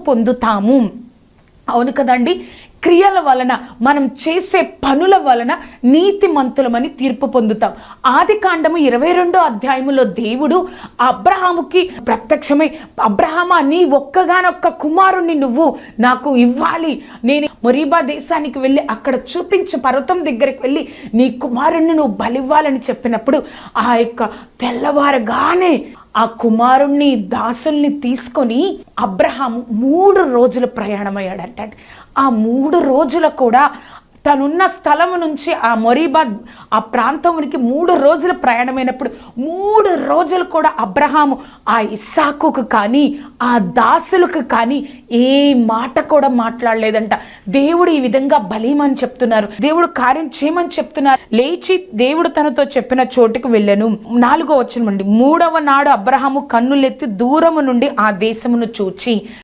పొందుతాము. అవును కదండి. క్రియల వలన, మనం చేసే పనుల వలన నీతిమంతులమని తీర్పు పొందుతాం. ఆదికాండము 22వ అధ్యాయములో దేవుడు అబ్రహాముకి ప్రత్యక్షమై, అబ్రహామా, నీ ఒక్కగానొక్క కుమారుణ్ణి నువ్వు నాకు ఇవ్వాలి, నేను మొరీబా దేశానికి వెళ్ళి అక్కడ చూపించే పర్వతం దగ్గరికి వెళ్ళి నీ కుమారుణ్ణి నువ్వు బలివ్వాలని చెప్పినప్పుడు ఆ యొక్క తెల్లవారగానే ఆ కుమారుణ్ణి, దాసుల్ని తీసుకొని అబ్రహాము 3 రోజులు ప్రయాణమయ్యాడంట. ఆ 3 రోజులు కూడా తనున్న స్థలం నుంచి ఆ మొరీబా ఆ ప్రాంతానికి 3 రోజుల ప్రయాణమైనప్పుడు 3 రోజులు కూడా అబ్రహాము ఆ ఇస్సాకుకు కానీ ఆ దాసులకు కానీ ఏ మాట కూడా మాట్లాడలేదంట. దేవుడు ఈ విధంగా బలీమని చెప్తున్నారు, దేవుడు కార్యం చేయమని చెప్తున్నారు. లేచి దేవుడు తనతో చెప్పిన చోటుకు వెళ్ళాను. 4వ వచనం అండి. 3వ నాడు అబ్రహాము కన్నులెత్తి దూరము నుండి ఆ దేశమును చూచి